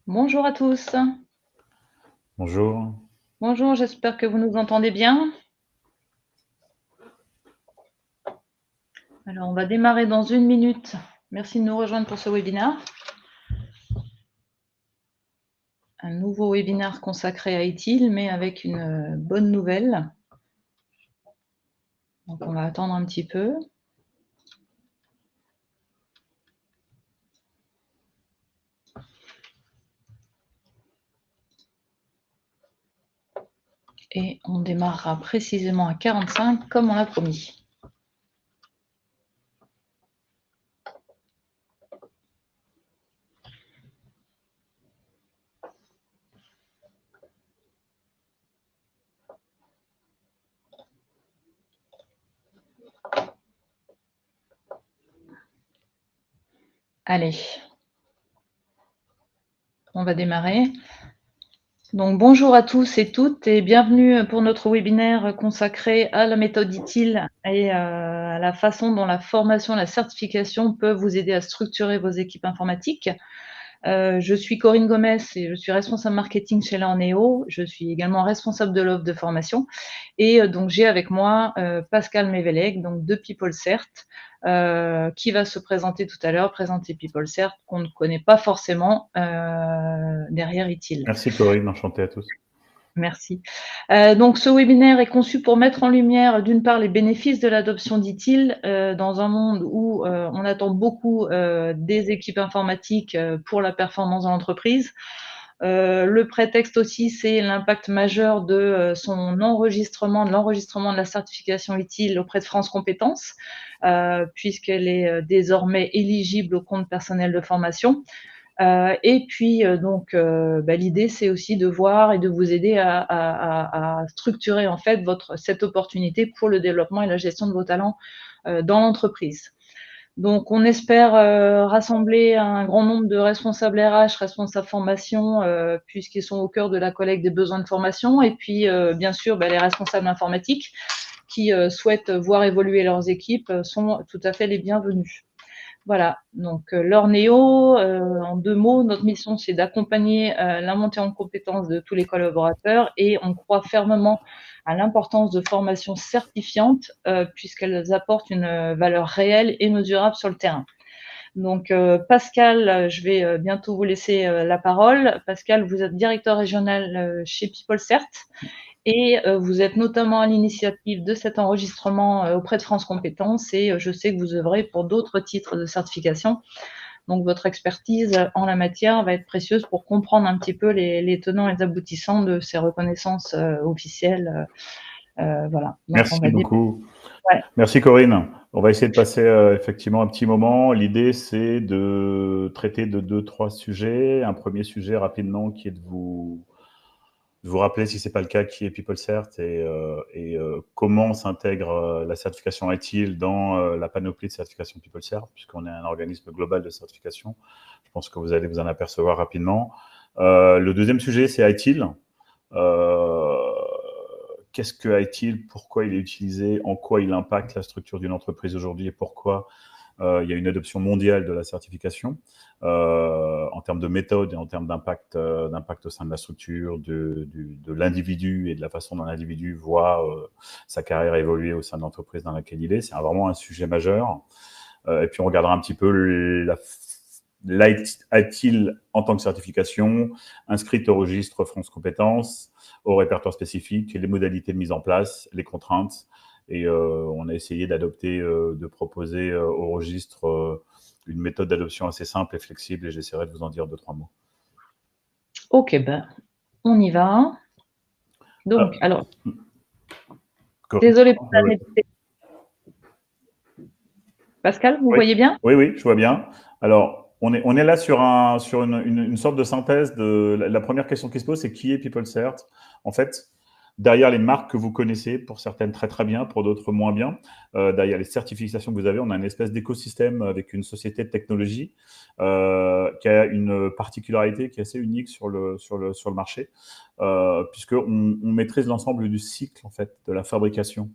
Bonjour à tous. Bonjour. Bonjour, j'espère que vous nous entendez bien. Alors, on va démarrer dans 1 minute. Merci de nous rejoindre pour ce webinaire. Un nouveau webinaire consacré à ITIL, mais avec une bonne nouvelle. Donc, on va attendre un petit peu. Et on démarrera précisément à 45, comme on l'a promis. Allez, on va démarrer. Donc, bonjour à tous et toutes et bienvenue pour notre webinaire consacré à la méthode ITIL et à la façon dont la formation, la certification peuvent vous aider à structurer vos équipes informatiques. Je suis Corinne Gomez et je suis responsable marketing chez Learneo. Je suis également responsable de l'offre de formation. Et donc, j'ai avec moi Pascal Mévélec, donc de PeopleCert, qui va se présenter tout à l'heure, présenter PeopleCert, qu'on ne connaît pas forcément derrière ITIL. Merci Corinne, enchanté à tous. Merci. Donc, ce webinaire est conçu pour mettre en lumière, d'une part, les bénéfices de l'adoption d'ITIL dans un monde où on attend beaucoup des équipes informatiques pour la performance de l'entreprise. Le prétexte aussi, c'est l'impact majeur de son enregistrement, de l'enregistrement de la certification ITIL auprès de France Compétences, puisqu'elle est désormais éligible au compte personnel de formation. Et puis, l'idée, c'est aussi de voir et de vous aider à structurer en fait cette opportunité pour le développement et la gestion de vos talents dans l'entreprise. Donc, on espère rassembler un grand nombre de responsables RH, responsables formation, puisqu'ils sont au cœur de la collecte des besoins de formation, et puis, bien sûr, les responsables informatiques qui souhaitent voir évoluer leurs équipes sont tout à fait les bienvenus. Voilà, donc Learneo, en 2 mots, notre mission, c'est d'accompagner la montée en compétences de tous les collaborateurs et on croit fermement à l'importance de formations certifiantes puisqu'elles apportent une valeur réelle et mesurable sur le terrain. Donc Pascal, je vais bientôt vous laisser la parole. Pascal, vous êtes directeur régional chez PeopleCert et vous êtes notamment à l'initiative de cet enregistrement auprès de France Compétences et je sais que vous œuvrez pour d'autres titres de certification. Donc votre expertise en la matière va être précieuse pour comprendre un petit peu les tenants et les aboutissants de ces reconnaissances officielles. Voilà. Donc on Merci va beaucoup. ouais. Merci Corinne. On va essayer de passer effectivement un petit moment. L'idée, c'est de traiter de 2, 3 sujets. Un premier sujet rapidement qui est de vous rappeler, si ce n'est pas le cas, qui est PeopleCert et comment s'intègre la certification ITIL dans la panoplie de certification PeopleCert, puisqu'on est un organisme global de certification. Je pense que vous allez vous en apercevoir rapidement. Le deuxième sujet, c'est ITIL. Qu'est-ce que ITIL, pourquoi il est utilisé, en quoi il impacte la structure d'une entreprise aujourd'hui et pourquoi il y a une adoption mondiale de la certification en termes de méthode et en termes d'impact au sein de la structure, de l'individu et de la façon dont l'individu voit sa carrière évoluer au sein de l'entreprise dans laquelle il est. C'est vraiment un sujet majeur. Et puis on regardera un petit peu l'ITIL en tant que certification, inscrite au registre France Compétences, au répertoire spécifique, les modalités de mise en place, les contraintes. Et on a essayé d'adopter, de proposer au registre une méthode d'adoption assez simple et flexible, et j'essaierai de vous en dire 2, 3 mots. Ok, ben on y va. Donc, alors, désolé pour la Oui, répétition. Pascal, vous oui, voyez bien? oui, oui, je vois bien. Alors, on est là sur une sorte de synthèse de la première question qui se pose, c'est qui est PeopleCert? En fait, derrière les marques que vous connaissez, pour certaines très très bien, pour d'autres moins bien, derrière les certifications que vous avez, on a une espèce d'écosystème avec une société de technologie qui a une particularité qui est assez unique sur le marché, puisqu'on maîtrise l'ensemble du cycle en fait de la fabrication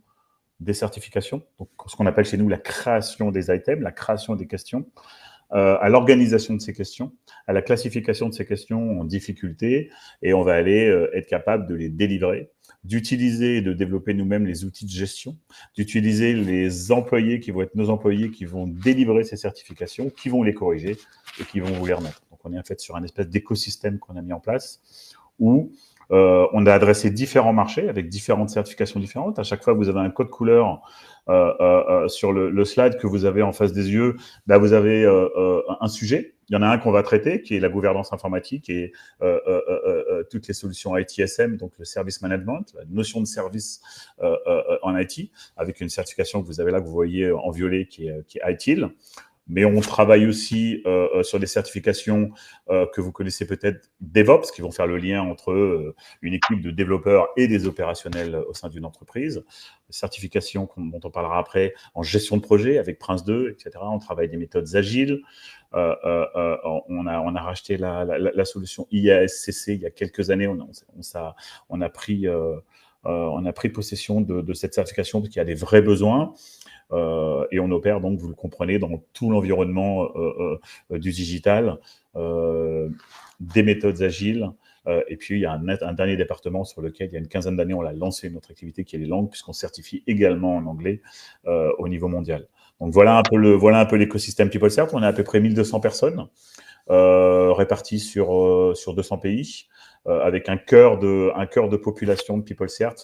des certifications, donc ce qu'on appelle chez nous la création des items, la création des questions, à l'organisation de ces questions, à la classification de ces questions en difficulté et on va aller être capable de les délivrer, d'utiliser et de développer nous-mêmes les outils de gestion, d'utiliser les employés qui vont être nos employés qui vont délivrer ces certifications, qui vont les corriger et qui vont vous les remettre. Donc, on est en fait sur un espèce d'écosystème qu'on a mis en place où on a adressé différents marchés avec différentes certifications différentes. À chaque fois, vous avez un code couleur sur le slide que vous avez en face des yeux. Là, vous avez un sujet. Il y en a un qu'on va traiter, qui est la gouvernance informatique et toutes les solutions ITSM, donc le service management, la notion de service en IT, avec une certification que vous avez là, que vous voyez en violet, qui est ITIL. Mais on travaille aussi sur des certifications que vous connaissez peut-être, DevOps, qui vont faire le lien entre une équipe de développeurs et des opérationnels au sein d'une entreprise. Certifications dont on parlera après en gestion de projet avec Prince 2, etc. On travaille des méthodes agiles. On a racheté la solution IASCC il y a quelques années. On a pris possession de cette certification parce qu'il y a des vrais besoins. Et on opère donc, vous le comprenez, dans tout l'environnement du digital, des méthodes agiles. Et puis, il y a un dernier département sur lequel, il y a une quinzaine d'années, on a lancé notre activité qui est les langues, puisqu'on certifie également en anglais au niveau mondial. Donc, voilà un peu l'écosystème PeopleCert. On a à peu près 1200 personnes réparties sur 200 pays. Avec un cœur de population de PeopleCert,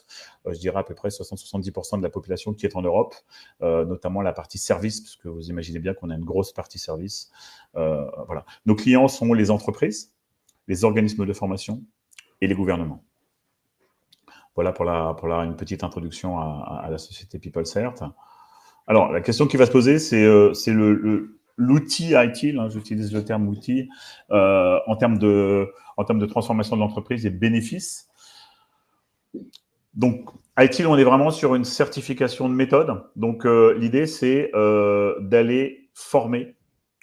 je dirais à peu près 60-70% de la population qui est en Europe, notamment la partie service, parce que vous imaginez bien qu'on a une grosse partie service. Voilà. Nos clients sont les entreprises, les organismes de formation et les gouvernements. Voilà pour une petite introduction à la société PeopleCert. Alors, la question qui va se poser, c'est l'outil ITIL, hein, j'utilise le terme outil, en termes de transformation de l'entreprise et bénéfices. Donc, ITIL, on est vraiment sur une certification de méthode. Donc, l'idée, c'est d'aller former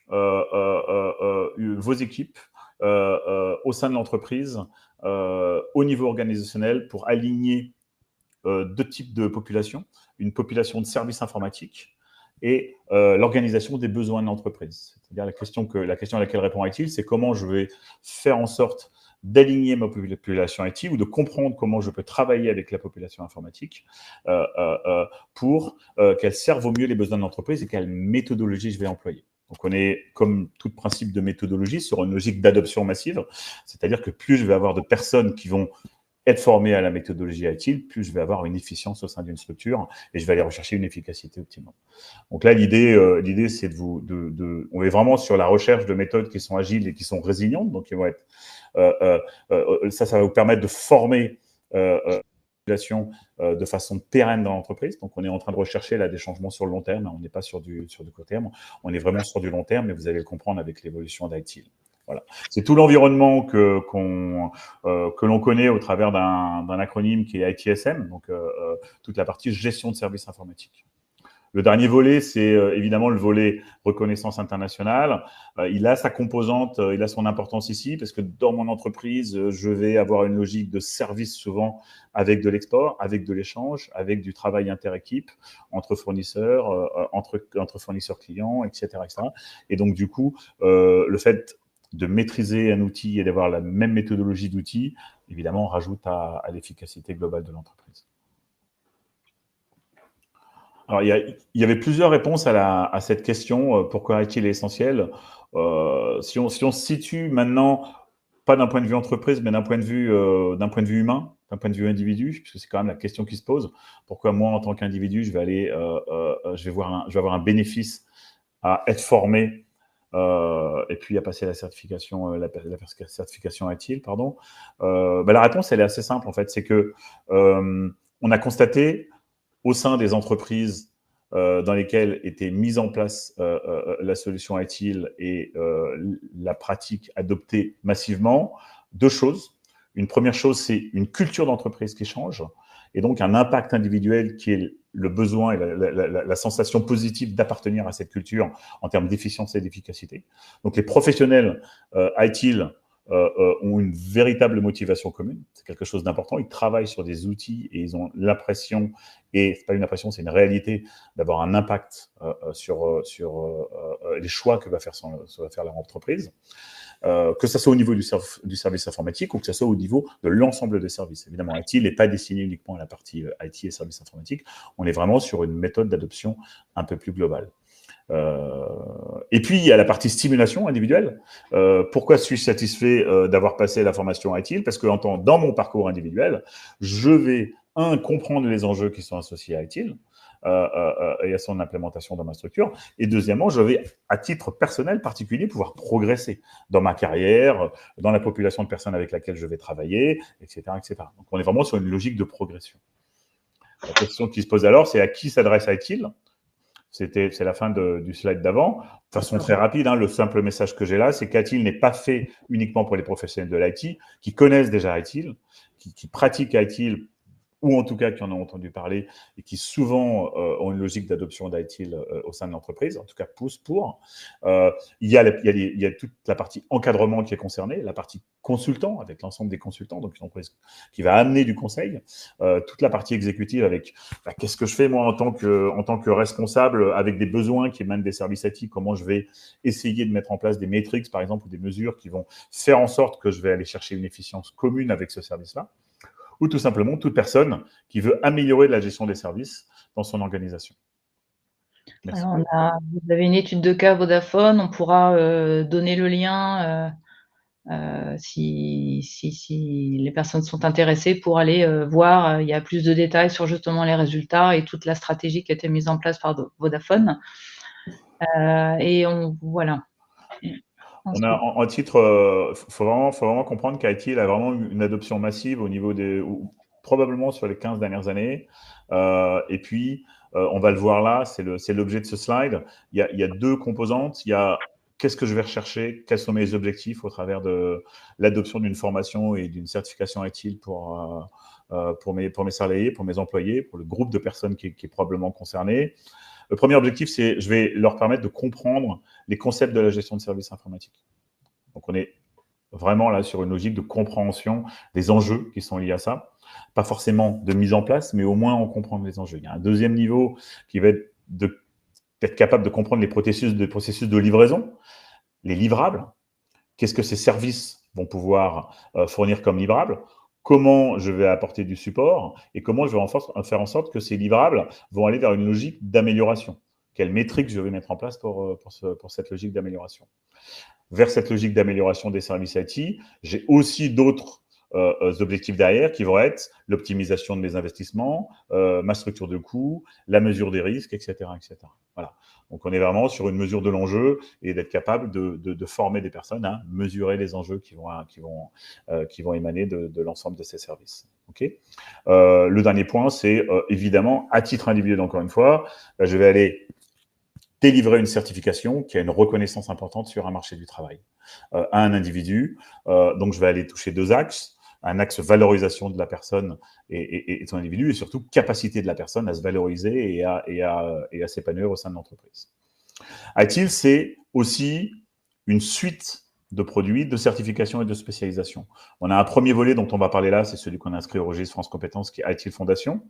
vos équipes au sein de l'entreprise, au niveau organisationnel, pour aligner deux types de populations. Une population de services informatiques et l'organisation des besoins de l'entreprise. C'est-à-dire la question à laquelle répond ITIL, c'est comment je vais faire en sorte d'aligner ma population IT ou de comprendre comment je peux travailler avec la population informatique pour qu'elle serve au mieux les besoins de l'entreprise et quelle méthodologie je vais employer. Donc, on est, comme tout principe de méthodologie, sur une logique d'adoption massive, c'est-à-dire que plus je vais avoir de personnes qui vont être formé à la méthodologie ITIL, plus je vais avoir une efficience au sein d'une structure et je vais aller rechercher une efficacité optimale. Donc là, l'idée, c'est on est vraiment sur la recherche de méthodes qui sont agiles et qui sont résilientes. Donc, ils vont être, ça va vous permettre de former la population de façon pérenne dans l'entreprise. Donc, on est en train de rechercher là des changements sur le long terme. On n'est pas sur du court terme. On est vraiment sur du long terme, mais vous allez le comprendre avec l'évolution d'ITIL. Voilà. C'est tout l'environnement que l'on connaît au travers d'un acronyme qui est ITSM, donc toute la partie gestion de services informatiques. Le dernier volet, c'est évidemment le volet reconnaissance internationale. Il a sa composante, il a son importance ici, parce que dans mon entreprise, je vais avoir une logique de service souvent avec de l'export, avec de l'échange, avec du travail interéquipe entre fournisseurs, entre fournisseurs clients, etc., etc. Et donc, du coup, le fait de maîtriser un outil et d'avoir la même méthodologie d'outil, évidemment, rajoute à l'efficacité globale de l'entreprise. Alors, il y avait plusieurs réponses à cette question, pourquoi est-il essentiel? Si on se situe maintenant, pas d'un point de vue entreprise, mais d'un point de vue humain, d'un point de vue individu, puisque c'est quand même la question qui se pose. Pourquoi moi, en tant qu'individu, je vais avoir un bénéfice à être formé et puis à passer la certification ITIL, pardon. La réponse, elle est assez simple, en fait. C'est que on a constaté au sein des entreprises dans lesquelles était mise en place la solution ITIL et la pratique adoptée massivement, deux choses. Une première chose, c'est une culture d'entreprise qui change et donc un impact individuel qui est le besoin et la sensation positive d'appartenir à cette culture en termes d'efficience et d'efficacité. Donc, les professionnels ITIL ont une véritable motivation commune. C'est quelque chose d'important. Ils travaillent sur des outils et ils ont l'impression, et c'est pas une impression, c'est une réalité, d'avoir un impact sur les choix que va faire leur entreprise. Que ce soit au niveau du service informatique ou que ce soit au niveau de l'ensemble des services. Évidemment, IT n'est pas destiné uniquement à la partie IT et services informatiques. On est vraiment sur une méthode d'adoption un peu plus globale. Et puis, il y a la partie stimulation individuelle. Pourquoi suis-je satisfait d'avoir passé la formation IT? Parce que dans mon parcours individuel, je vais, comprendre les enjeux qui sont associés à ITIL et à son implémentation dans ma structure. Et deuxièmement, je vais, à titre personnel particulier, pouvoir progresser dans ma carrière, dans la population de personnes avec laquelle je vais travailler, etc., etc. Donc, on est vraiment sur une logique de progression. La question qui se pose alors, c'est à qui s'adresse ITIL? C'est la fin du slide d'avant. De façon très rapide, le simple message que j'ai là, c'est qu'ITIL n'est pas fait uniquement pour les professionnels de l'IT, qui connaissent déjà ITIL, qui pratiquent ITIL, ou en tout cas qui en ont entendu parler, et qui souvent ont une logique d'adoption d'ITIL au sein de l'entreprise, en tout cas poussent pour. Il y a toute la partie encadrement qui est concernée, la partie consultant, avec l'ensemble des consultants, donc une entreprise qui va amener du conseil, toute la partie exécutive avec qu'est-ce que je fais moi en tant que responsable avec des besoins qui émanent des services IT, comment je vais essayer de mettre en place des métriques, par exemple, ou des mesures qui vont faire en sorte que je vais aller chercher une efficience commune avec ce service-là, ou tout simplement toute personne qui veut améliorer la gestion des services dans son organisation. Merci. Alors vous avez une étude de cas Vodafone, on pourra donner le lien si les personnes sont intéressées pour aller voir, il y a plus de détails sur justement les résultats et toute la stratégie qui a été mise en place par Vodafone. Voilà. On a en titre, faut vraiment comprendre qu'IT a vraiment une adoption massive au niveau probablement sur les 15 dernières années. Et puis, on va le voir là, c'est l'objet de ce slide. Il y a deux composantes. Il y a qu'est-ce que je vais rechercher, quels sont mes objectifs au travers de l'adoption d'une formation et d'une certification IT pour mes salariés, pour mes employés, pour le groupe de personnes qui est probablement concerné. Le premier objectif, c'est je vais leur permettre de comprendre les concepts de la gestion de services informatiques. Donc, on est vraiment là sur une logique de compréhension des enjeux qui sont liés à ça. Pas forcément de mise en place, mais au moins en comprendre les enjeux. Il y a un deuxième niveau qui va être d'être capable de comprendre les processus de livraison, les livrables. Qu'est-ce que ces services vont pouvoir fournir comme livrables? Comment je vais apporter du support et comment je vais faire en sorte que ces livrables vont aller vers une logique d'amélioration. Quelles métriques je vais mettre en place pour cette logique d'amélioration. Vers cette logique d'amélioration des services IT, j'ai aussi d'autres objectifs derrière qui vont être l'optimisation de mes investissements, ma structure de coûts, la mesure des risques, etc., etc. Voilà. Donc, on est vraiment sur une mesure de l'enjeu et d'être capable de former des personnes à mesurer les enjeux qui vont émaner de l'ensemble de ces services. Okay. Le dernier point, c'est évidemment, à titre individuel, encore une fois, je vais aller délivrer une certification qui a une reconnaissance importante sur un marché du travail à un individu. Donc, je vais aller toucher deux axes. Un axe valorisation de la personne et de son individu, et surtout capacité de la personne à se valoriser et à s'épanouir au sein de l'entreprise. ITIL, c'est aussi une suite de produits, de certification et de spécialisation. On a un premier volet dont on va parler là, c'est celui qu'on a inscrit au registre France Compétences, qui est ITIL Fondation,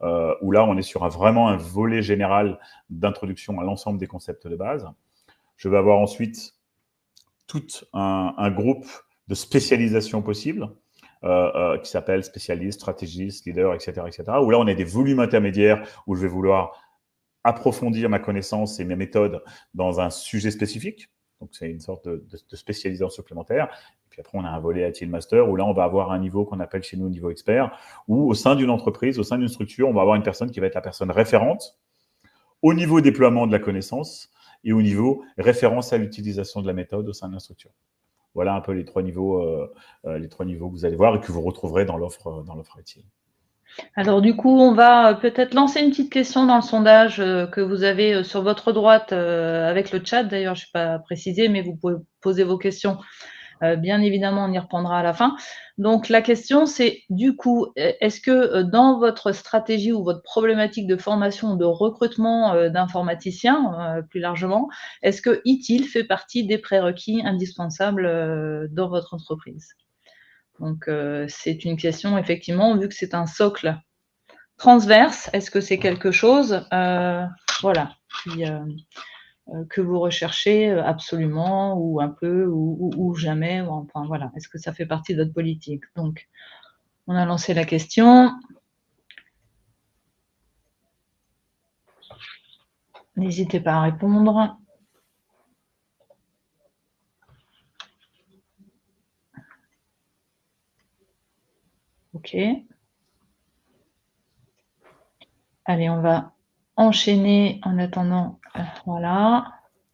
où là, on est sur vraiment un volet général d'introduction à l'ensemble des concepts de base. Je vais avoir ensuite tout un groupe de spécialisation possible, qui s'appelle spécialiste, stratégiste, leader, etc., etc., où là, on a des volumes intermédiaires où je vais vouloir approfondir ma connaissance et mes méthodes dans un sujet spécifique. Donc, c'est une sorte de spécialisation supplémentaire. Et puis après, on a un volet ITIL Master où là, on va avoir un niveau qu'on appelle chez nous niveau expert, où au sein d'une entreprise, au sein d'une structure, on va avoir une personne qui va être la personne référente au niveau déploiement de la connaissance et au niveau référence à l'utilisation de la méthode au sein de la structure. Voilà un peu les trois niveaux que vous allez voir et que vous retrouverez dans l'offre ITIL. Alors du coup, on va peut-être lancer une petite question dans le sondage que vous avez sur votre droite avec le chat. D'ailleurs, je n'ai pas précisé, mais vous pouvez poser vos questions Bien évidemment, on y reprendra à la fin. Donc la question, c'est du coup, est-ce que, dans votre stratégie ou votre problématique de formation, de recrutement, d'informaticiens, plus largement, est-ce que ITIL fait partie des prérequis indispensables, dans votre entreprise? Donc c'est une question effectivement, vu que c'est un socle transverse, est-ce que c'est quelque chose, voilà, qui, que vous recherchez absolument ou un peu ou jamais, ou enfin voilà, est-ce que ça fait partie de votre politique? Donc, on a lancé la question. N'hésitez pas à répondre. Ok. Allez, on va enchaîner en attendant. Voilà.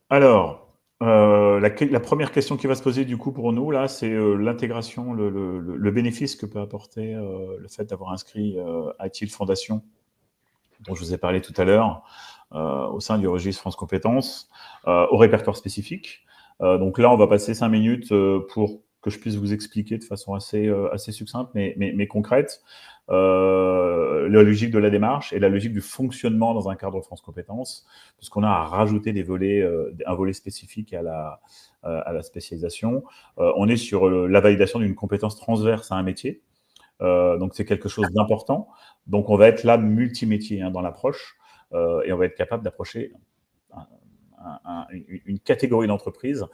Alors, la première question qui va se poser du coup pour nous, là, c'est l'intégration, le bénéfice que peut apporter le fait d'avoir inscrit ITIL Fondation, dont je vous ai parlé tout à l'heure, au sein du registre France Compétences, au répertoire spécifique. Donc là, on va passer 5 minutes pour que je puisse vous expliquer de façon assez succincte, mais concrète, la logique de la démarche et la logique du fonctionnement dans un cadre France Compétences, puisqu'on a à rajouter des volets, un volet spécifique à la spécialisation. On est sur la validation d'une compétence transverse à un métier. Donc, c'est quelque chose d'important. Donc, on va être là multimétier dans l'approche et on va être capable d'approcher une catégorie d'entreprises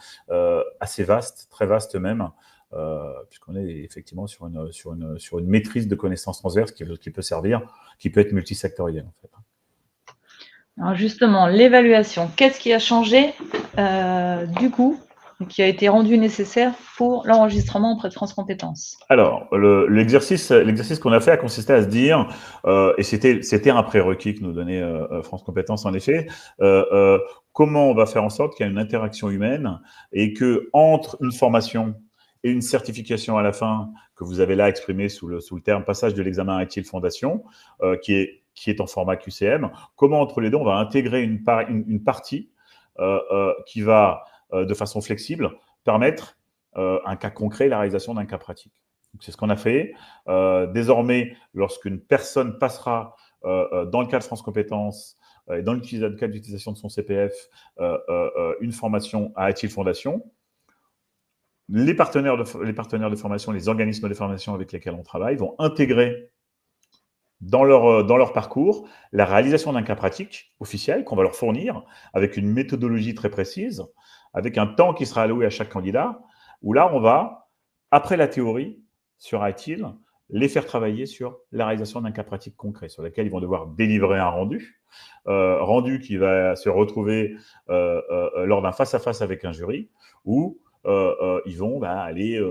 assez vaste, très vaste même, puisqu'on est effectivement sur une maîtrise de connaissances transverses qui peut servir, qui peut être multisectorielle en fait. Alors justement, l'évaluation, qu'est-ce qui a changé du coup, qui a été rendu nécessaire pour l'enregistrement auprès de France Compétences? Alors, l'exercice qu'on a fait a consisté à se dire, et c'était un prérequis que nous donnait France Compétences en effet, comment on va faire en sorte qu'il y ait une interaction humaine et que entre une formation et une certification à la fin, que vous avez là exprimé sous le terme passage de l'examen ITIL Fondation, qui est en format QCM, comment entre les deux on va intégrer une partie qui va, de façon flexible, permettre un cas concret, la réalisation d'un cas pratique. C'est ce qu'on a fait. Désormais, lorsqu'une personne passera dans le cadre France Compétences et dans le cadre d'utilisation de son CPF une formation à ITIL Fondation, les partenaires de formation, les organismes de formation avec lesquels on travaille vont intégrer dans leur parcours la réalisation d'un cas pratique officiel qu'on va leur fournir avec une méthodologie très précise, avec un temps qui sera alloué à chaque candidat, où là, on va, après la théorie sur ITIL, les faire travailler sur la réalisation d'un cas pratique concret, sur lequel ils vont devoir délivrer un rendu qui va se retrouver lors d'un face-à-face avec un jury, où ils vont aller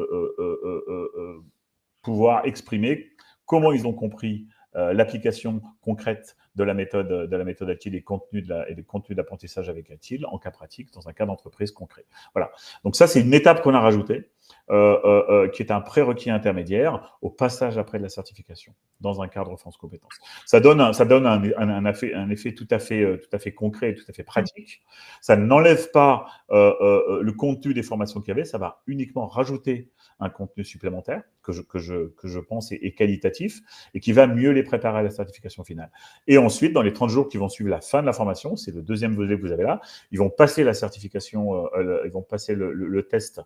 pouvoir exprimer comment ils ont compris l'application concrète de la méthode ITIL et des contenus d'apprentissage avec ITIL en cas pratique dans un cas d'entreprise concret. Voilà. Donc ça, c'est une étape qu'on a rajoutée, qui est un prérequis intermédiaire au passage après de la certification dans un cadre France Compétences. Ça donne un effet tout à fait concret et tout à fait pratique. Ça n'enlève pas le contenu des formations qu'il y avait, ça va uniquement rajouter un contenu supplémentaire que je pense est qualitatif et qui va mieux les préparer à la certification finale. Et ensuite, dans les 30 jours qui vont suivre la fin de la formation, c'est le deuxième volet que vous avez là, ils vont passer la certification, ils vont passer le test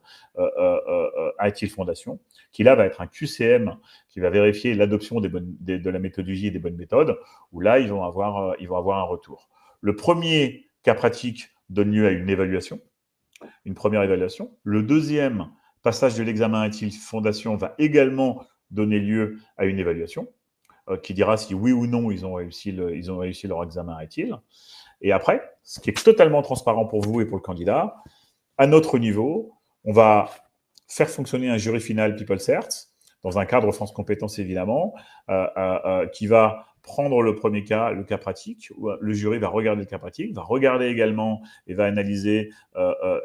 ITIL Fondation, qui là va être un QCM qui va vérifier l'adoption de la méthodologie et des bonnes méthodes, où là, ils vont avoir un retour. Le premier cas pratique donne lieu à une évaluation, une première évaluation. Le deuxième passage de l'examen ITIL Fondation va également donner lieu à une évaluation qui dira si oui ou non ils ont réussi leur examen ITIL. Et après, ce qui est totalement transparent pour vous et pour le candidat, à notre niveau, on va faire fonctionner un jury final PeopleCert, dans un cadre France Compétences évidemment, qui va prendre le premier cas, le cas pratique, où le jury va regarder le cas pratique, va regarder également et va analyser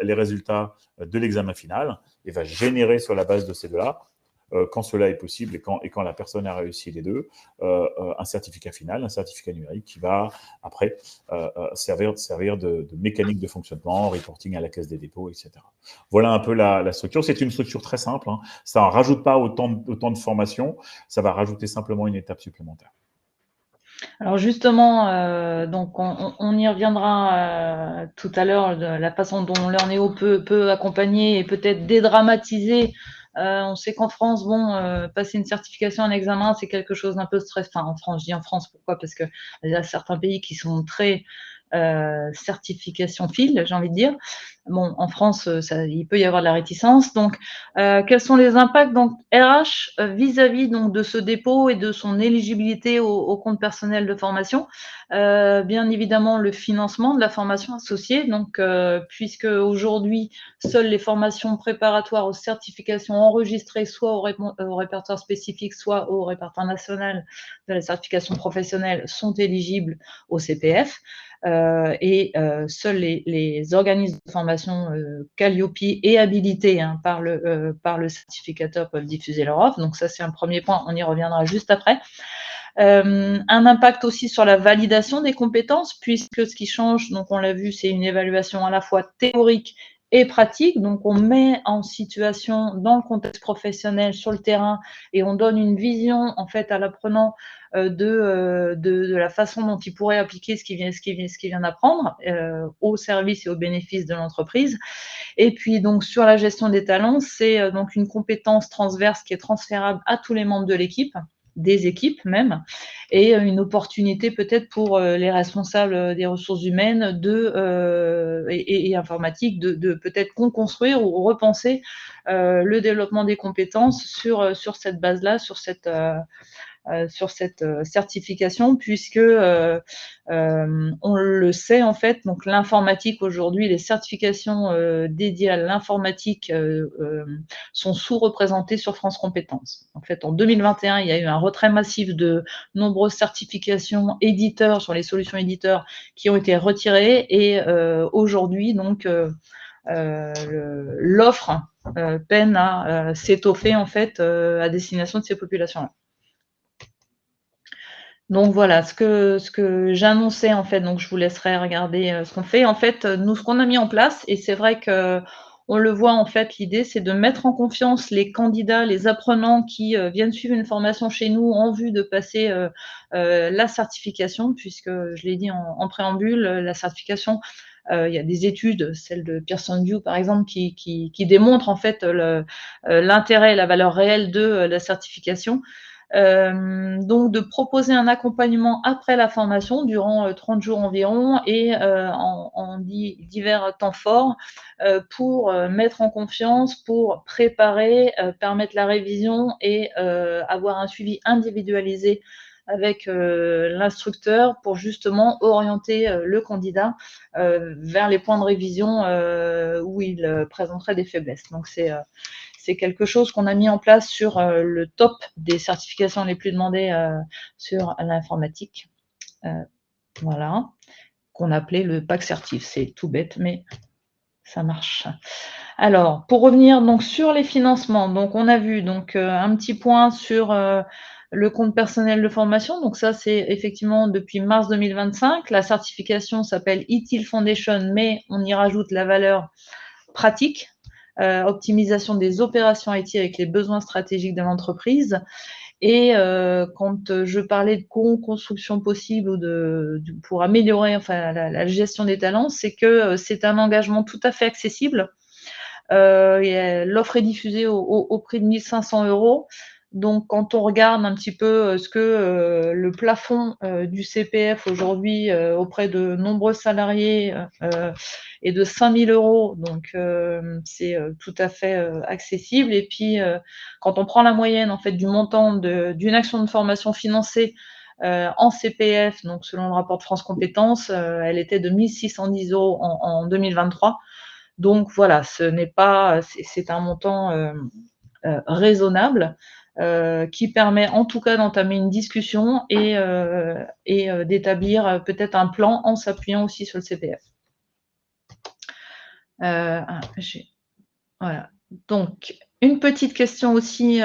les résultats de l'examen final et va générer sur la base de ces deux-là quand cela est possible et quand la personne a réussi les deux, un certificat final, un certificat numérique qui va après servir de mécanique de fonctionnement, reporting à la Caisse des dépôts, etc. Voilà un peu la structure. C'est une structure très simple, hein. Ça ne rajoute pas autant de formation, ça va rajouter simplement une étape supplémentaire. Alors justement, donc on y reviendra tout à l'heure, de la façon dont Learneo peut accompagner et peut-être dédramatiser. On sait qu'en France, passer une certification, un examen, c'est quelque chose d'un peu stressant. Enfin, en France, je dis en France, pourquoi? Parce que il y a certains pays qui sont très certification fil, j'ai envie de dire. Bon, en France, il peut y avoir de la réticence. Donc, quels sont les impacts donc RH vis-à-vis donc de ce dépôt et de son éligibilité au compte personnel de formation? Bien évidemment, le financement de la formation associée. Donc, puisque aujourd'hui, seules les formations préparatoires aux certifications enregistrées, soit au répertoire spécifique, soit au répertoire national de la certification professionnelle, sont éligibles au CPF. Seuls les organismes de formation Calliope et habilités par le certificateur peuvent diffuser leur offre. Donc ça, c'est un premier point, on y reviendra juste après. Un impact aussi sur la validation des compétences, puisque ce qui change, donc on l'a vu, c'est une évaluation à la fois théorique et pratique. Donc on met en situation dans le contexte professionnel, sur le terrain, et on donne une vision en fait à l'apprenant de la façon dont il pourrait appliquer ce qu'il vient d'apprendre au service et au bénéfice de l'entreprise. Et puis donc sur la gestion des talents, c'est donc une compétence transverse qui est transférable à tous les membres de l'équipe, des équipes même, et une opportunité peut-être pour les responsables des ressources humaines et informatiques de peut-être construire ou repenser le développement des compétences sur cette base-là, sur cette certification, puisque on le sait en fait, donc l'informatique aujourd'hui, les certifications dédiées à l'informatique sont sous-représentées sur France Compétences. En fait, en 2021, il y a eu un retrait massif de nombreuses certifications éditeurs sur les solutions éditeurs qui ont été retirées, et aujourd'hui, donc l'offre peine à s'étoffer en fait à destination de ces populations-là. Donc voilà, ce que j'annonçais en fait, donc je vous laisserai regarder ce qu'on fait. En fait, nous, ce qu'on a mis en place, et c'est vrai qu'on le voit en fait, l'idée c'est de mettre en confiance les candidats, les apprenants qui viennent suivre une formation chez nous en vue de passer la certification, puisque je l'ai dit en préambule, la certification, il y a des études, celle de Pearson VUE par exemple, qui démontrent en fait l'intérêt et la valeur réelle de la certification. Donc de proposer un accompagnement après la formation durant 30 jours environ, et en divers temps forts pour mettre en confiance, pour préparer, permettre la révision et avoir un suivi individualisé avec l'instructeur pour justement orienter le candidat vers les points de révision où il présenterait des faiblesses. Donc c'est quelque chose qu'on a mis en place sur le top des certifications les plus demandées sur l'informatique. Voilà, qu'on appelait le PAC Certif. C'est tout bête, mais ça marche. Alors, pour revenir donc sur les financements, donc on a vu donc un petit point sur le compte personnel de formation. Donc ça, c'est effectivement depuis mars 2025. La certification s'appelle ITIL Foundation, mais on y rajoute la valeur pratique. Optimisation des opérations IT avec les besoins stratégiques de l'entreprise. Et quand je parlais de co-construction possible ou pour améliorer la gestion des talents, c'est que c'est un engagement tout à fait accessible. L'offre est diffusée au prix de 1 500 €. Donc, quand on regarde un petit peu ce que le plafond du CPF aujourd'hui auprès de nombreux salariés est de 5 000 €, donc c'est tout à fait accessible. Et puis, quand on prend la moyenne en fait du montant d'une action de formation financée en CPF, donc selon le rapport de France Compétences, elle était de 1 610 € en 2023. Donc voilà, c'est un montant raisonnable qui permet en tout cas d'entamer une discussion et d'établir peut-être un plan en s'appuyant aussi sur le CPF. Voilà. Donc, une petite question aussi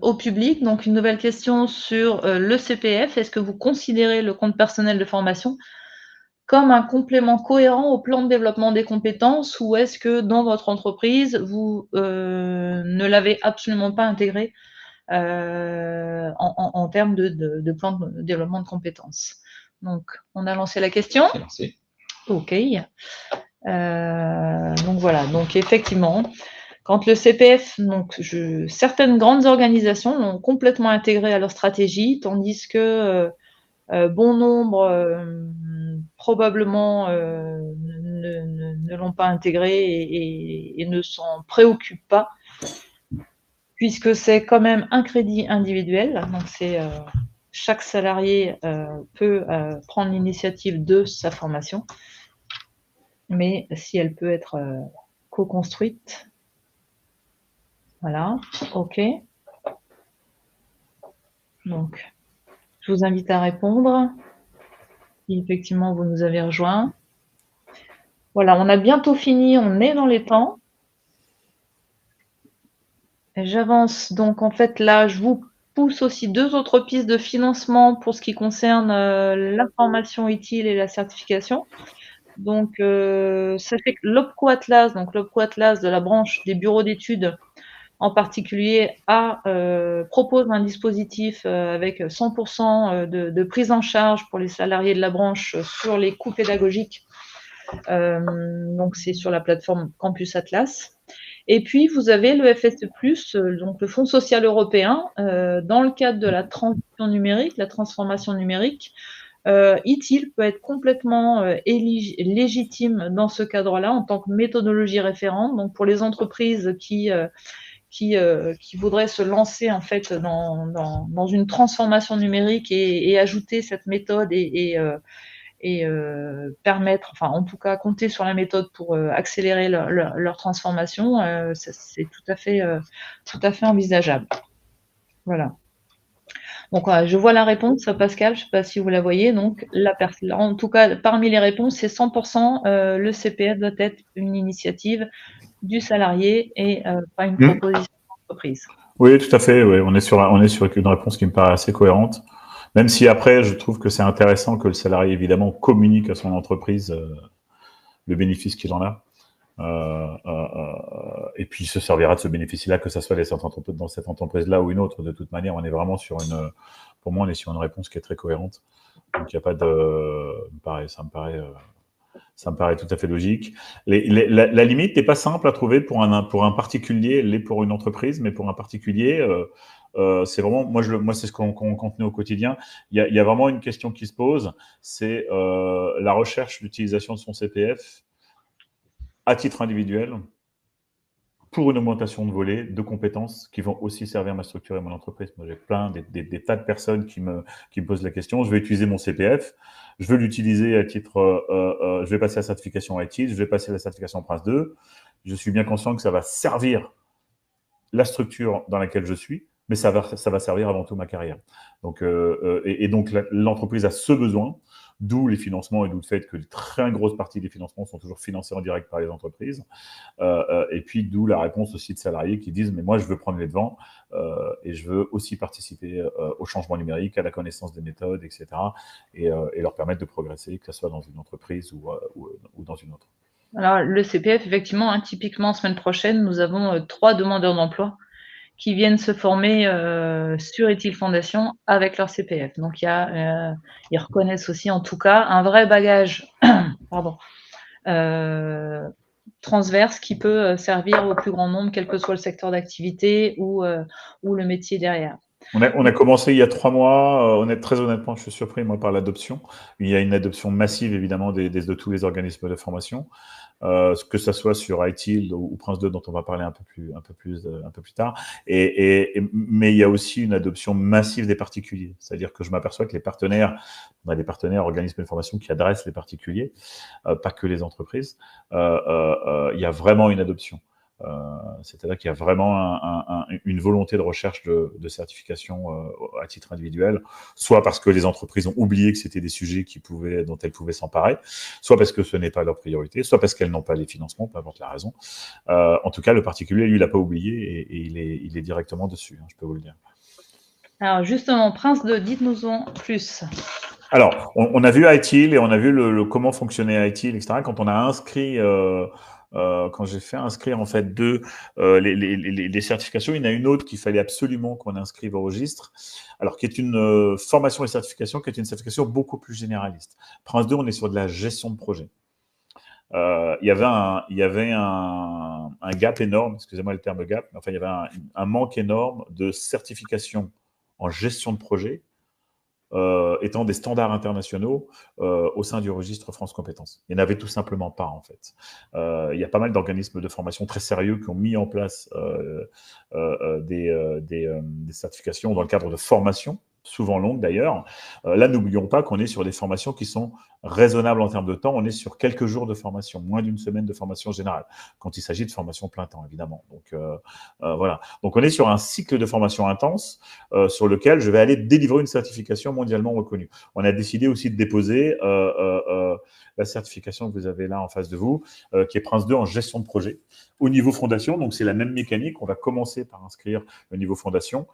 au public, donc une nouvelle question sur le CPF. Est-ce que vous considérez le compte personnel de formation comme un complément cohérent au plan de développement des compétences ou est-ce que dans votre entreprise, vous ne l'avez absolument pas intégré en termes de plan de développement de compétences? Donc, on a lancé la question. C'est lancé. OK. Donc voilà, donc effectivement, quand le CPF, donc certaines grandes organisations l'ont complètement intégré à leur stratégie, tandis que bon nombre probablement ne l'ont pas intégré et ne s'en préoccupent pas, puisque c'est quand même un crédit individuel, donc c'est chaque salarié peut prendre l'initiative de sa formation, mais si elle peut être co-construite. Voilà, OK. Donc, je vous invite à répondre. Si effectivement vous nous avez rejoints. Voilà, on a bientôt fini, on est dans les temps. J'avance donc en fait là, je vous pousse aussi 2 autres pistes de financement pour ce qui concerne la formation utile et la certification. Donc, sachez que l'OPCO Atlas, donc l'OPCO Atlas de la branche des bureaux d'études en particulier, propose un dispositif avec 100% de prise en charge pour les salariés de la branche sur les coûts pédagogiques. Donc, c'est sur la plateforme Campus Atlas. Et puis, vous avez le FSE+, donc le Fonds social européen, dans le cadre de la transition numérique, la transformation numérique. ITIL peut être complètement légitime dans ce cadre-là en tant que méthodologie référente. Donc, pour les entreprises qui voudraient se lancer en fait dans une transformation numérique et ajouter cette méthode et permettre, enfin en tout cas compter sur la méthode pour accélérer leur transformation, c'est tout à fait envisageable. Voilà. Donc je vois la réponse, Pascal, je ne sais pas si vous la voyez. Donc en tout cas, parmi les réponses, c'est 100%. Le CPF doit être une initiative du salarié et pas une proposition d'entreprise. Oui, tout à fait. Oui. On est sur une réponse qui me paraît assez cohérente. Même si après, je trouve que c'est intéressant que le salarié, évidemment, communique à son entreprise le bénéfice qu'il en a. Et puis, il se servira de ce bénéfice-là, que ce soit dans cette entreprise-là ou une autre. De toute manière, on est vraiment pour moi, on est sur une réponse qui est très cohérente. Donc, il n'y a pas ça me paraît tout à fait logique. La limite n'est pas simple à trouver pour un particulier, elle l'est pour une entreprise, mais pour un particulier, c'est vraiment, moi c'est ce qu'on contenu au quotidien. Il y a vraiment une question qui se pose, c'est la recherche, l'utilisation de son CPF à titre individuel pour une augmentation de volets, de compétences qui vont aussi servir ma structure et mon entreprise. Moi, j'ai plein, des tas de personnes qui me posent la question. Je vais utiliser mon CPF, je veux l'utiliser à titre, je vais passer la certification IT, je vais passer la certification Prince 2. Je suis bien conscient que ça va servir la structure dans laquelle je suis, mais ça va servir avant tout ma carrière. Donc, donc l'entreprise a ce besoin, d'où les financements et d'où le fait que une très grosse partie des financements sont toujours financés en direct par les entreprises. Et puis d'où la réponse aussi de salariés qui disent « mais moi je veux prendre les devants et je veux aussi participer au changement numérique, à la connaissance des méthodes, etc. et leur permettre de progresser, que ce soit dans une entreprise ou dans une autre. » Alors, le CPF, effectivement, typiquement, semaine prochaine, nous avons 3 demandeurs d'emploi qui viennent se former sur ITIL Foundation avec leur CPF. Donc, ils reconnaissent aussi, en tout cas, un vrai bagage transverse qui peut servir au plus grand nombre, quel que soit le secteur d'activité ou le métier derrière. On a commencé il y a 3 mois. Très honnêtement, je suis surpris, moi, par l'adoption. Il y a une adoption massive, évidemment, de tous les organismes de formation. Que ça soit sur ITIL ou Prince 2 dont on va parler un peu plus tard. Mais il y a aussi une adoption massive des particuliers. C'est-à-dire que je m'aperçois que on a des partenaires organismes de formation qui adressent les particuliers, pas que les entreprises. Il y a vraiment une adoption. C'est-à-dire qu'il y a vraiment une volonté de recherche de certification à titre individuel, soit parce que les entreprises ont oublié que c'était des sujets dont elles pouvaient s'emparer, soit parce que ce n'est pas leur priorité, soit parce qu'elles n'ont pas les financements, peu importe la raison. En tout cas, le particulier, lui, il n'a pas oublié et il est directement dessus, hein, je peux vous le dire. Alors justement, Prince 2, dites-nous-en plus. Alors, on a vu ITIL et on a vu comment fonctionnait ITIL, etc. Quand on a inscrit, quand j'ai fait inscrire en fait les certifications, il y en a une autre qu'il fallait absolument qu'on inscrive au registre, alors qui est une formation et certification, qui est une certification beaucoup plus généraliste. Prince 2, on est sur de la gestion de projet. Il y avait un gap énorme, excusez-moi le terme gap, mais enfin il y avait un manque énorme de certification en gestion de projet, étant des standards internationaux au sein du registre France Compétences. Il n'y en avait tout simplement pas, en fait. Il y a pas mal d'organismes de formation très sérieux qui ont mis en place des certifications dans le cadre de formations, souvent longues d'ailleurs. Là, n'oublions pas qu'on est sur des formations qui sont raisonnables en termes de temps. On est sur quelques jours de formation, moins d'une semaine de formation générale, quand il s'agit de formation plein temps, évidemment. Donc, voilà. Donc, on est sur un cycle de formation intense sur lequel je vais aller délivrer une certification mondialement reconnue. On a décidé aussi de déposer la certification que vous avez là en face de vous, qui est Prince 2 en gestion de projet, au niveau fondation. Donc, c'est la même mécanique. On va commencer par inscrire le niveau fondation.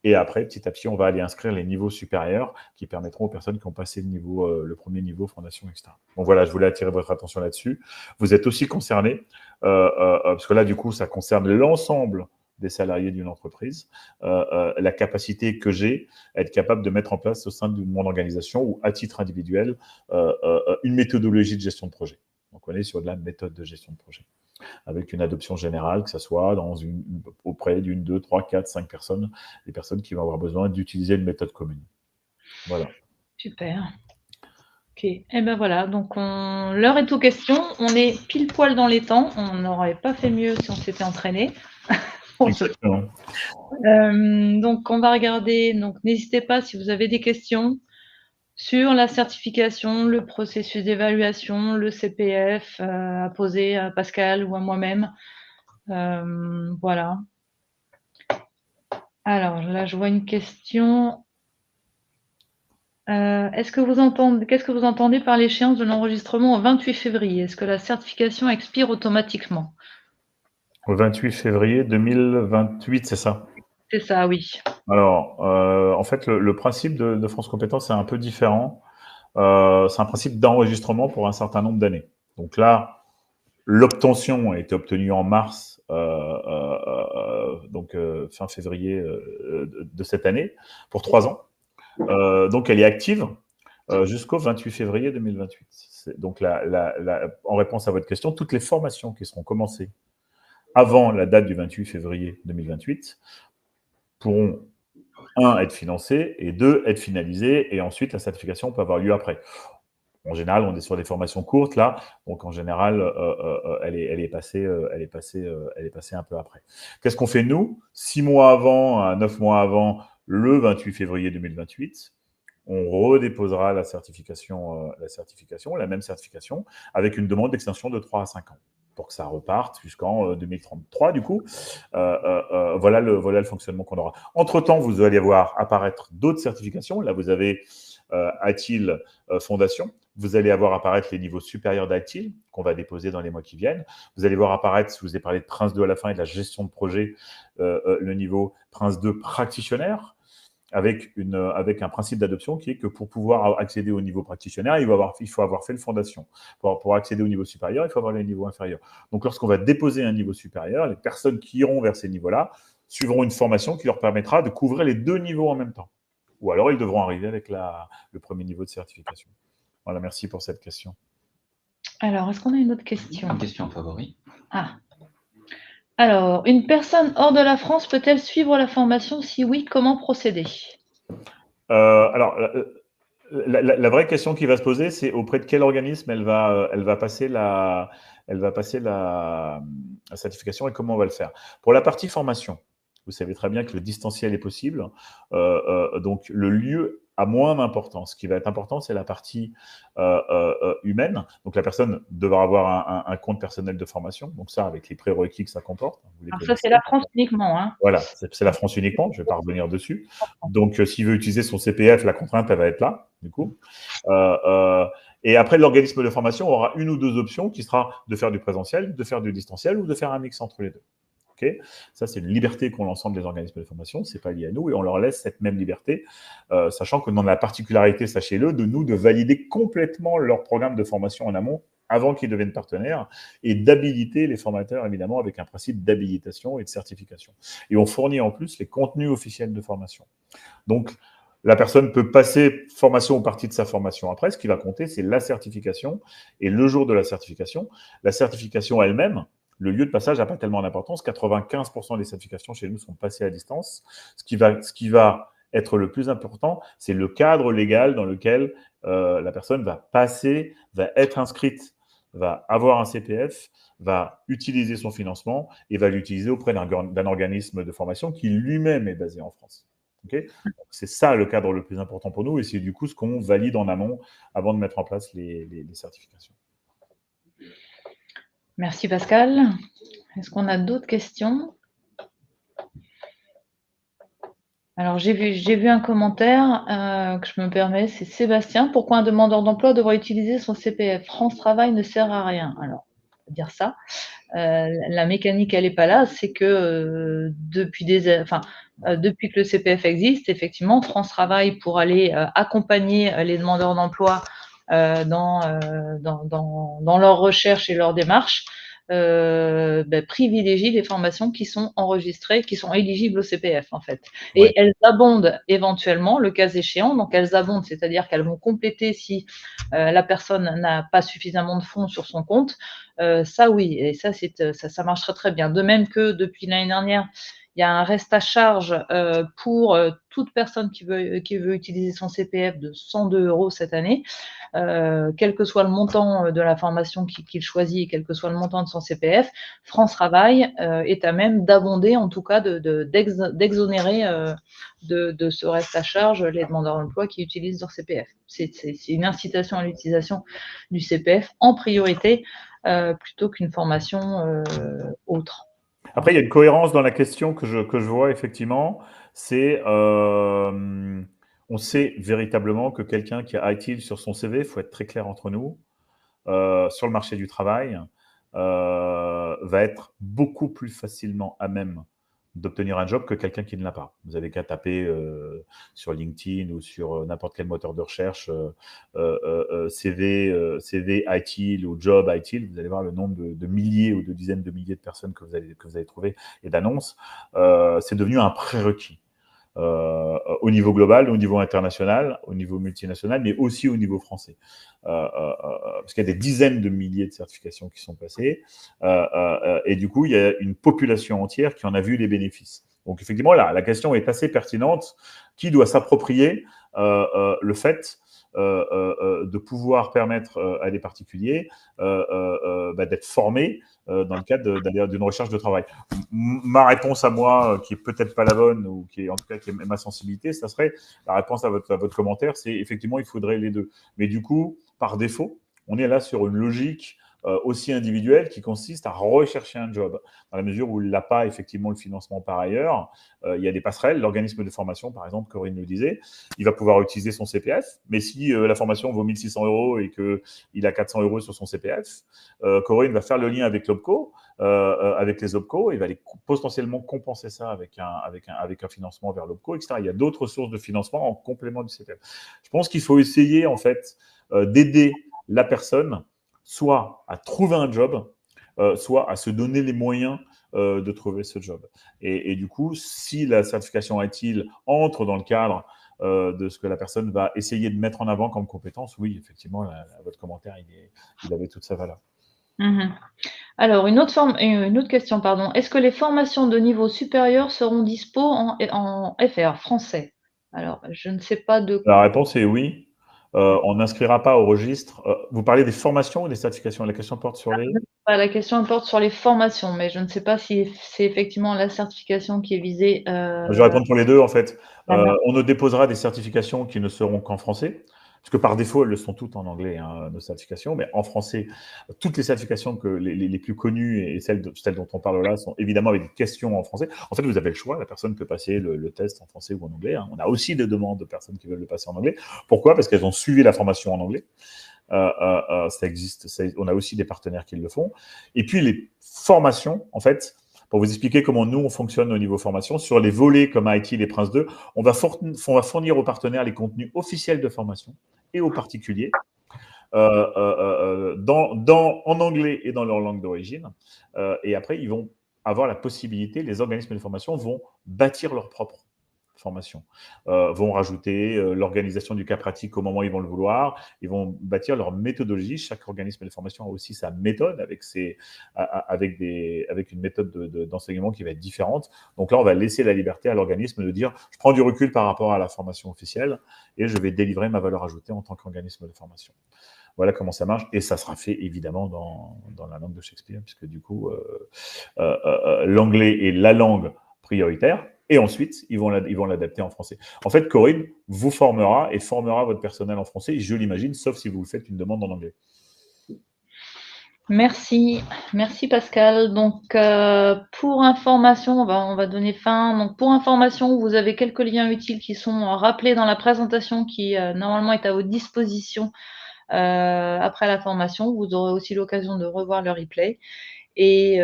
Et après, petit à petit, on va aller inscrire les niveaux supérieurs qui permettront aux personnes qui ont passé le premier niveau fondation, etc. Donc voilà, je voulais attirer votre attention là-dessus. Vous êtes aussi concernés, parce que là, du coup, ça concerne l'ensemble des salariés d'une entreprise, la capacité que j'ai à être capable de mettre en place au sein de mon organisation ou à titre individuel une méthodologie de gestion de projet. Donc, on est sur de la méthode de gestion de projet, avec une adoption générale, que ce soit auprès d'une, deux, trois, quatre, cinq personnes, les personnes qui vont avoir besoin d'utiliser une méthode commune. Voilà. Super. Ok. Et ben voilà, donc l'heure est aux questions. On est pile poil dans les temps. On n'aurait pas fait mieux si on s'était entraîné. Exactement. Donc on va regarder. Donc n'hésitez pas si vous avez des questions sur la certification, le processus d'évaluation, le CPF, à poser à Pascal ou à moi-même. Voilà. Alors là, je vois une question. Qu'est-ce que vous entendez par l'échéance de l'enregistrement au 28 février? Est-ce que la certification expire automatiquement? Au 28 février 2028, c'est ça? C'est ça, oui. Alors, en fait, le principe de France Compétences est un peu différent. C'est un principe d'enregistrement pour un certain nombre d'années. Donc là, l'obtention a été obtenue en mars, donc fin février de cette année, pour 3 ans. Donc elle est active jusqu'au 28 février 2028. Donc en réponse à votre question, toutes les formations qui seront commencées avant la date du 28 février 2028 pourront, un, être financées et deux, être finalisées, et ensuite la certification peut avoir lieu après. En général, on est sur des formations courtes là, donc en général, elle est passée un peu après. Qu'est-ce qu'on fait nous? 6 mois avant, 9 mois avant, le 28 février 2028, on redéposera la même certification, avec une demande d'extension de 3 à 5 ans, pour que ça reparte jusqu'en 2033, du coup. Voilà le fonctionnement qu'on aura. Entre-temps, vous allez voir apparaître d'autres certifications. Là, vous avez ITIL Fondation. Vous allez avoir apparaître les niveaux supérieurs d'ITIL qu'on va déposer dans les mois qui viennent. Vous allez voir apparaître, si je vous ai parlé de Prince 2 à la fin et de la gestion de projet, le niveau Prince 2 practitionnaire, avec un principe d'adoption qui est que pour pouvoir accéder au niveau practitionnaire, il faut avoir fait le fondation. Pour accéder au niveau supérieur, il faut avoir les niveaux inférieurs. Donc, lorsqu'on va déposer un niveau supérieur, les personnes qui iront vers ces niveaux-là suivront une formation qui leur permettra de couvrir les deux niveaux en même temps. Ou alors, ils devront arriver avec le premier niveau de certification. Voilà, merci pour cette question. Alors, est-ce qu'on a une autre question? Une question favori. Ah. Alors, une personne hors de la France peut-elle suivre la formation? Si oui, comment procéder? Alors, la vraie question qui va se poser, c'est auprès de quel organisme elle va passer la certification et comment on va le faire. Pour la partie formation, vous savez très bien que le distanciel est possible. Donc, le lieu a moins d'importance. Ce qui va être important, c'est la partie humaine. Donc, la personne devra avoir un compte personnel de formation. Donc, ça, avec les prérequis que ça comporte. Vous les Alors ça, c'est connaissez. la France uniquement, hein. Voilà, c'est la France uniquement. Je ne vais pas revenir dessus. Donc, s'il veut utiliser son CPF, la contrainte, elle va être là, du coup. Et après, l'organisme de formation aura une ou deux options qui sera de faire du présentiel, de faire du distanciel ou de faire un mix entre les deux. Okay, ça, c'est une liberté qu'ont l'ensemble des organismes de formation, ce n'est pas lié à nous, et on leur laisse cette même liberté, sachant que nous avons la particularité, sachez-le, de nous de valider complètement leur programme de formation en amont avant qu'ils deviennent partenaires, et d'habiliter les formateurs, évidemment, avec un principe d'habilitation et de certification. Et on fournit en plus les contenus officiels de formation. Donc, la personne peut passer formation ou partie de sa formation. Après, ce qui va compter, c'est la certification, et le jour de la certification elle-même, le lieu de passage n'a pas tellement d'importance. 95% des certifications chez nous sont passées à distance. Ce qui va être le plus important, c'est le cadre légal dans lequel la personne va passer, va être inscrite, va avoir un CPF, va utiliser son financement et va l'utiliser auprès d'un organisme de formation qui lui-même est basé en France. Okay, c'est ça le cadre le plus important pour nous et c'est du coup ce qu'on valide en amont avant de mettre en place les certifications. Merci Pascal. Est-ce qu'on a d'autres questions? Alors j'ai vu un commentaire que je me permets, c'est Sébastien. Pourquoi un demandeur d'emploi devrait utiliser son CPF? France Travail ne sert à rien. Alors, on va dire ça. La mécanique, elle n'est pas là. C'est que depuis que le CPF existe, effectivement, France Travail, pour aller accompagner les demandeurs d'emploi dans leur recherche et leur démarche, privilégie les formations qui sont enregistrées, qui sont éligibles au CPF en fait. Ouais. Et elles abondent éventuellement, le cas échéant, donc elles abondent, c'est-à-dire qu'elles vont compléter si la personne n'a pas suffisamment de fonds sur son compte. Ça oui, et ça marche très très bien. De même que depuis l'année dernière, il y a un reste à charge pour toute personne qui veut utiliser son CPF de 102 € cette année. Quel que soit le montant de la formation qu'il choisit et quel que soit le montant de son CPF, France Travail est à même d'abonder, en tout cas d'exonérer de ce reste à charge les demandeurs d'emploi qui utilisent leur CPF. C'est une incitation à l'utilisation du CPF en priorité plutôt qu'une formation autre. Après, il y a une cohérence dans la question que je vois effectivement. C'est on sait véritablement que quelqu'un qui a ITIL sur son CV, il faut être très clair entre nous, sur le marché du travail, va être beaucoup plus facilement à même d'obtenir un job que quelqu'un qui ne l'a pas. Vous avez qu'à taper sur LinkedIn ou sur n'importe quel moteur de recherche CV ITIL ou job ITIL, vous allez voir le nombre de milliers ou de dizaines de milliers de personnes que vous allez trouver et d'annonces. C'est devenu un prérequis. Au niveau global, au niveau international, au niveau multinational, mais aussi au niveau français. Parce qu'il y a des dizaines de milliers de certifications qui sont passées, et du coup, il y a une population entière qui en a vu les bénéfices. Donc, effectivement, là, la question est assez pertinente. Qui doit s'approprier le fait de pouvoir permettre à des particuliers d'être formés dans le cadre d'une recherche de travail. Ma réponse à moi, qui est peut-être pas la bonne, ou qui est en tout cas qui est ma sensibilité, ça serait la réponse à votre commentaire, c'est effectivement il faudrait les deux. Mais du coup, par défaut, on est là sur une logique aussi individuelle qui consiste à rechercher un job. Dans la mesure où il n'a pas effectivement le financement par ailleurs, il y a des passerelles. L'organisme de formation, par exemple, Corinne le disait, il va pouvoir utiliser son CPF, mais si la formation vaut 1 600 € et qu'il a 400 € sur son CPF, Corinne va faire le lien avec l'OPCO, avec les OPCO, et va aller potentiellement compenser ça avec un financement vers l'OPCO, etc. Il y a d'autres sources de financement en complément du CPF. Je pense qu'il faut essayer, en fait, d'aider la personne soit à trouver un job, soit à se donner les moyens de trouver ce job. Et du coup, si la certification ITIL entre dans le cadre de ce que la personne va essayer de mettre en avant comme compétence, oui, effectivement, votre commentaire, il avait toute sa valeur. Mmh. Alors, une autre question, pardon. Est-ce que les formations de niveau supérieur seront dispo en FR, français? Alors, je ne sais pas de... La réponse est oui. On n'inscrira pas au registre. Vous parlez des formations ou des certifications? La question porte sur les… La question porte sur les formations, mais je ne sais pas si c'est effectivement la certification qui est visée. Je vais répondre pour les deux, en fait. Voilà. On ne déposera des certifications qui ne seront qu'en français, parce que par défaut, elles le sont toutes en anglais, hein, nos certifications, mais en français, toutes les certifications les plus connues et celles dont on parle là sont évidemment avec des questions en français. En fait, vous avez le choix, la personne peut passer le test en français ou en anglais. Hein. On a aussi des demandes de personnes qui veulent le passer en anglais. Pourquoi? Parce qu'elles ont suivi la formation en anglais. Ça existe, on a aussi des partenaires qui le font. Et puis les formations, en fait, pour vous expliquer comment nous, on fonctionne au niveau formation, sur les volets comme IT, les Princes 2, on va fournir aux partenaires les contenus officiels de formation et aux particuliers, en anglais et dans leur langue d'origine. Et après, ils vont avoir la possibilité, les organismes de formation vont bâtir leur propre formation, vont rajouter l'organisation du cas pratique au moment où ils vont le vouloir, ils vont bâtir leur méthodologie. Chaque organisme de formation a aussi sa méthode avec une méthode d'enseignement qui va être différente. Donc là, on va laisser la liberté à l'organisme de dire, je prends du recul par rapport à la formation officielle et je vais délivrer ma valeur ajoutée en tant qu'organisme de formation. Voilà comment ça marche, et ça sera fait évidemment dans la langue de Shakespeare, puisque du coup, l'anglais est la langue prioritaire, et ensuite, ils vont l'adapter en français. En fait, Corinne vous formera et formera votre personnel en français, je l'imagine, sauf si vous faites une demande en anglais. Merci, merci Pascal. Donc, pour information, on va donner fin. Donc, pour information, vous avez quelques liens utiles qui sont rappelés dans la présentation qui, normalement, est à votre disposition après la formation. Vous aurez aussi l'occasion de revoir le replay. Et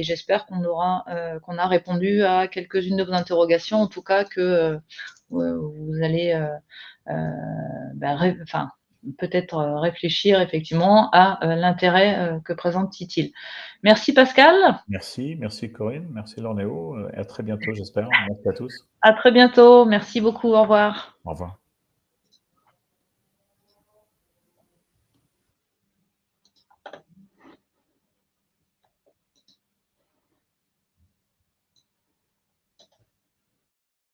j'espère qu'on a répondu à quelques-unes de vos interrogations, en tout cas que vous allez peut-être réfléchir effectivement à l'intérêt que présente Titil. Merci Pascal. Merci Corinne, merci Lornéo, et à très bientôt j'espère. Merci à tous. À très bientôt. Merci beaucoup. Au revoir. Au revoir.